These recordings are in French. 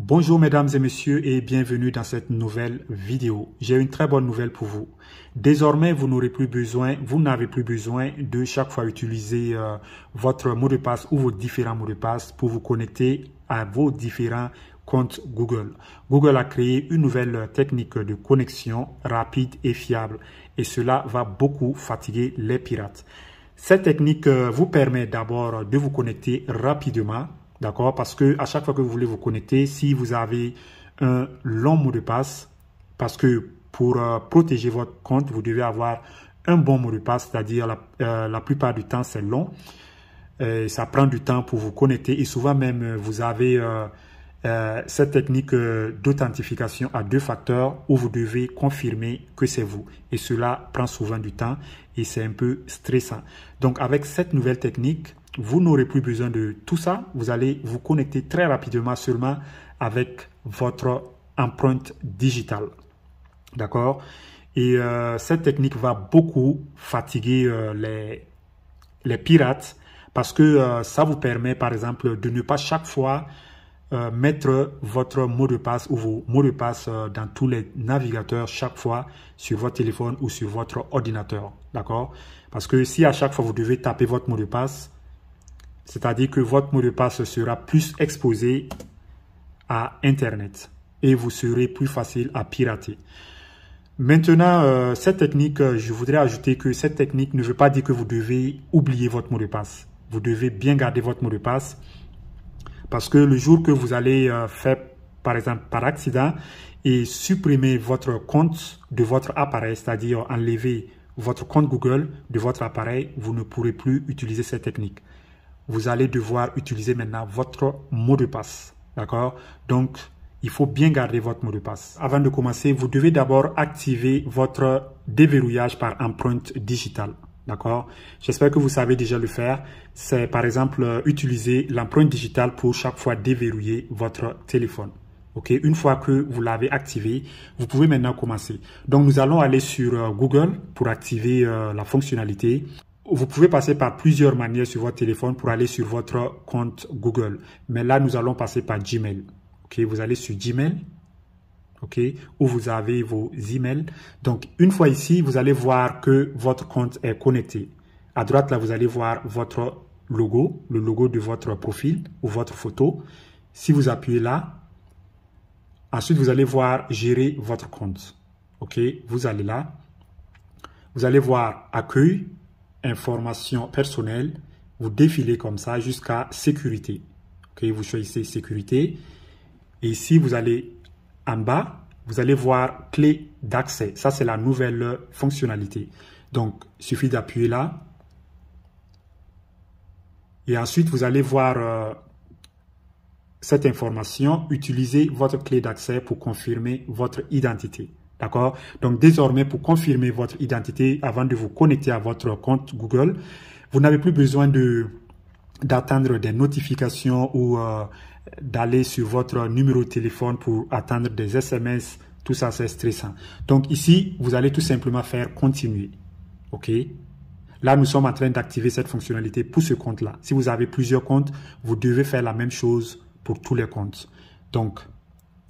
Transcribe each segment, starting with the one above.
Bonjour mesdames et messieurs et bienvenue dans cette nouvelle vidéo. J'ai une très bonne nouvelle pour vous. Désormais, vous n'avez plus besoin de chaque fois utiliser votre mot de passe ou vos différents mots de passe pour vous connecter à vos différents comptes Google. Google a créé une nouvelle technique de connexion rapide et fiable et cela va beaucoup fatiguer les pirates. Cette technique vous permet d'abord de vous connecter rapidement. D'accord? Parce que à chaque fois que vous voulez vous connecter, si vous avez un long mot de passe, parce que pour protéger votre compte, vous devez avoir un bon mot de passe, c'est-à-dire la plupart du temps, c'est long. Ça prend du temps pour vous connecter et souvent même, vous avez cette technique d'authentification à 2 facteurs où vous devez confirmer que c'est vous. Et cela prend souvent du temps et c'est un peu stressant. Donc, avec cette nouvelle technique, vous n'aurez plus besoin de tout ça. Vous allez vous connecter très rapidement seulement avec votre empreinte digitale. D'accord? Et cette technique va beaucoup fatiguer les pirates parce que ça vous permet, par exemple, de ne pas chaque fois mettre votre mot de passe ou vos mots de passe dans tous les navigateurs chaque fois sur votre téléphone ou sur votre ordinateur. D'accord? Parce que si à chaque fois vous devez taper votre mot de passe, c'est-à-dire que votre mot de passe sera plus exposé à Internet et vous serez plus facile à pirater. Maintenant, cette technique, je voudrais ajouter que cette technique ne veut pas dire que vous devez oublier votre mot de passe. Vous devez bien garder votre mot de passe parce que le jour que vous allez faire, par exemple, par accident et supprimer votre compte de votre appareil, c'est-à-dire enlever votre compte Google de votre appareil, vous ne pourrez plus utiliser cette technique. Vous allez devoir utiliser maintenant votre mot de passe. D'accord? Donc, il faut bien garder votre mot de passe. Avant de commencer, vous devez d'abord activer votre déverrouillage par empreinte digitale. D'accord? J'espère que vous savez déjà le faire. C'est par exemple utiliser l'empreinte digitale pour chaque fois déverrouiller votre téléphone. Ok? Une fois que vous l'avez activé, vous pouvez maintenant commencer. Donc, nous allons aller sur Google pour activer la fonctionnalité. Vous pouvez passer par plusieurs manières sur votre téléphone pour aller sur votre compte Google. Mais là, nous allons passer par Gmail. Ok, vous allez sur Gmail, ok, où vous avez vos emails. Donc, une fois ici, vous allez voir que votre compte est connecté. À droite, là, vous allez voir votre logo, le logo de votre profil ou votre photo. Si vous appuyez là, ensuite, vous allez voir gérer votre compte. Ok, vous allez là. Vous allez voir accueil, informations personnelles, vous défilez comme ça jusqu'à sécurité. Ok, vous choisissez sécurité et ici vous allez en bas, vous allez voir clé d'accès. Ça c'est la nouvelle fonctionnalité. Donc il suffit d'appuyer là et ensuite vous allez voir cette information. Utilisez votre clé d'accès pour confirmer votre identité. D'accord? Donc, désormais, pour confirmer votre identité avant de vous connecter à votre compte Google, vous n'avez plus besoin d'attendre des notifications ou d'aller sur votre numéro de téléphone pour attendre des SMS. Tout ça, c'est stressant. Donc, ici, vous allez tout simplement faire continuer. OK? Là, nous sommes en train d'activer cette fonctionnalité pour ce compte-là. Si vous avez plusieurs comptes, vous devez faire la même chose pour tous les comptes. Donc,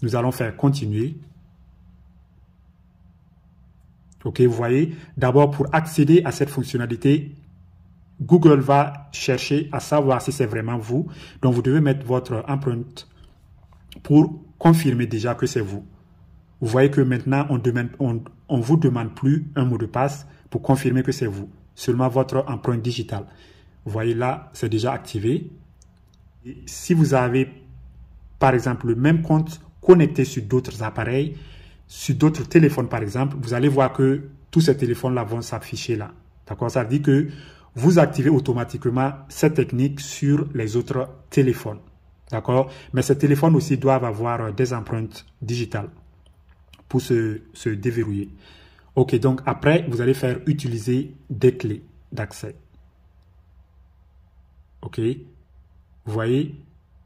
nous allons faire continuer. Ok, vous voyez, d'abord pour accéder à cette fonctionnalité, Google va chercher à savoir si c'est vraiment vous. Donc, vous devez mettre votre empreinte pour confirmer déjà que c'est vous. Vous voyez que maintenant, on vous demande plus un mot de passe pour confirmer que c'est vous. Seulement votre empreinte digitale. Vous voyez là, c'est déjà activé. Et si vous avez, par exemple, le même compte connecté sur d'autres appareils, sur d'autres téléphones, par exemple, vous allez voir que tous ces téléphones-là vont s'afficher là. D'accord? Ça veut dire que vous activez automatiquement cette technique sur les autres téléphones. D'accord? Mais ces téléphones aussi doivent avoir des empreintes digitales pour se déverrouiller. OK, donc après, vous allez faire utiliser des clés d'accès. OK? Vous voyez,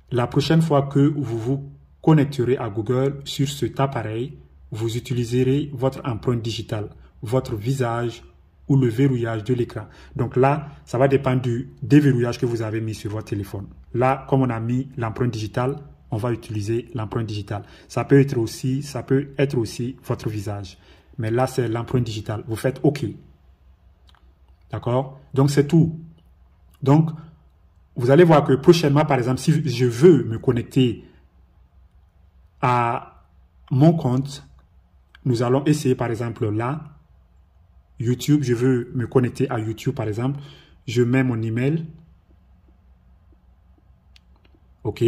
la prochaine fois que vous vous connecterez à Google sur cet appareil, vous utiliserez votre empreinte digitale, votre visage ou le verrouillage de l'écran. Donc là, ça va dépendre du déverrouillage que vous avez mis sur votre téléphone. Là, comme on a mis l'empreinte digitale, on va utiliser l'empreinte digitale. Ça peut être aussi votre visage. Mais là, c'est l'empreinte digitale. Vous faites OK. D'accord? Donc, c'est tout. Donc, vous allez voir que prochainement, par exemple, si je veux me connecter à mon compte, nous allons essayer, par exemple, là, YouTube, je veux me connecter à YouTube, par exemple. Je mets mon email. OK.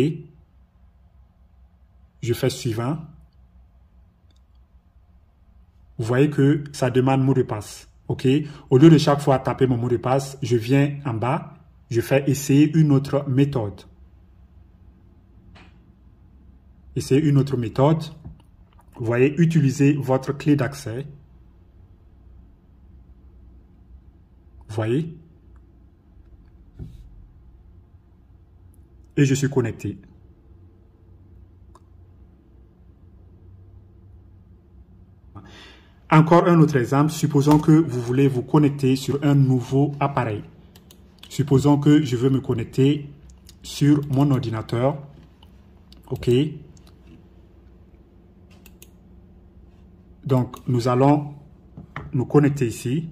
Je fais suivant. Vous voyez que ça demande mot de passe. OK. Au lieu de chaque fois taper mon mot de passe, je viens en bas. Je fais essayer une autre méthode. Essayez une autre méthode. Vous voyez, utilisez votre clé d'accès. Vous voyez? Et je suis connecté. Encore un autre exemple. Supposons que vous voulez vous connecter sur un nouveau appareil. Supposons que je veux me connecter sur mon ordinateur. OK. Donc, nous allons nous connecter ici.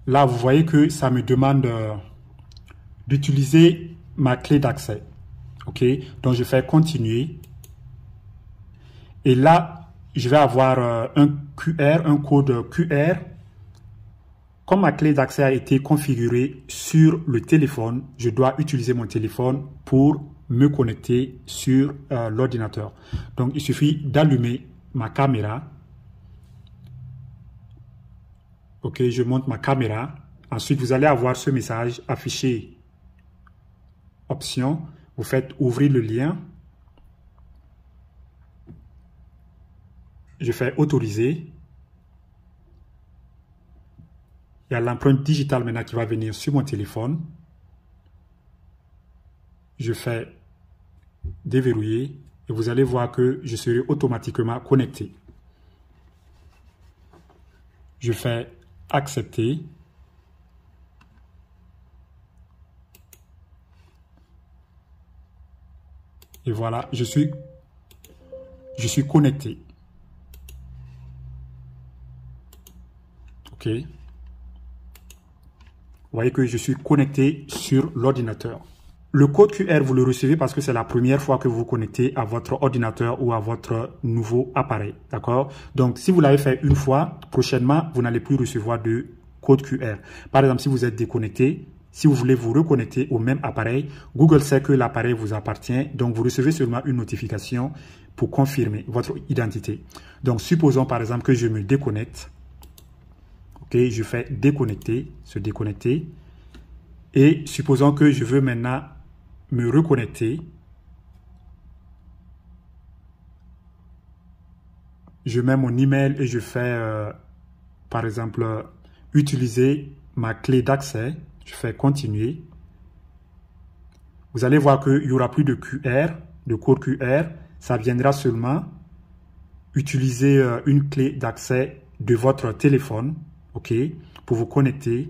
Là, vous voyez que ça me demande d'utiliser ma clé d'accès. OK. Donc, je fais continuer. Et là, je vais avoir un QR, un code QR. Comme ma clé d'accès a été configurée sur le téléphone, je dois utiliser mon téléphone pour me connecter sur l'ordinateur. Donc, il suffit d'allumer ma caméra. OK, je monte ma caméra. Ensuite, vous allez avoir ce message affiché. Option. Vous faites ouvrir le lien. Je fais autoriser. Il y a l'empreinte digitale maintenant qui va venir sur mon téléphone. Je fais déverrouiller et vous allez voir que je serai automatiquement connecté. Je fais accepter. Et voilà, je suis connecté. OK. Vous voyez que je suis connecté sur l'ordinateur. Le code QR, vous le recevez parce que c'est la première fois que vous vous connectez à votre ordinateur ou à votre nouveau appareil. D'accord? Donc, si vous l'avez fait une fois, prochainement, vous n'allez plus recevoir de code QR. Par exemple, si vous êtes déconnecté, si vous voulez vous reconnecter au même appareil, Google sait que l'appareil vous appartient. Donc, vous recevez seulement une notification pour confirmer votre identité. Donc, supposons par exemple que je me déconnecte. OK, je fais déconnecter, se déconnecter. Et supposons que je veux maintenant me reconnecter. Je mets mon email et je fais, par exemple, utiliser ma clé d'accès. Je fais continuer. Vous allez voir qu'il n'y aura plus de QR, de code QR. Ça viendra seulement utiliser une clé d'accès de votre téléphone. OK, pour vous connecter.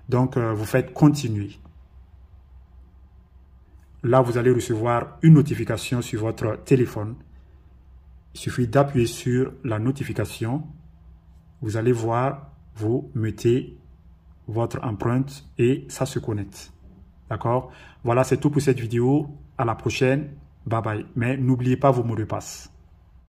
Donc, vous faites continuer. Là, vous allez recevoir une notification sur votre téléphone. Il suffit d'appuyer sur la notification. Vous allez voir, vous mettez votre empreinte et ça se connecte. D'accord? Voilà, c'est tout pour cette vidéo. À la prochaine. Bye bye. Mais n'oubliez pas vos mots de passe.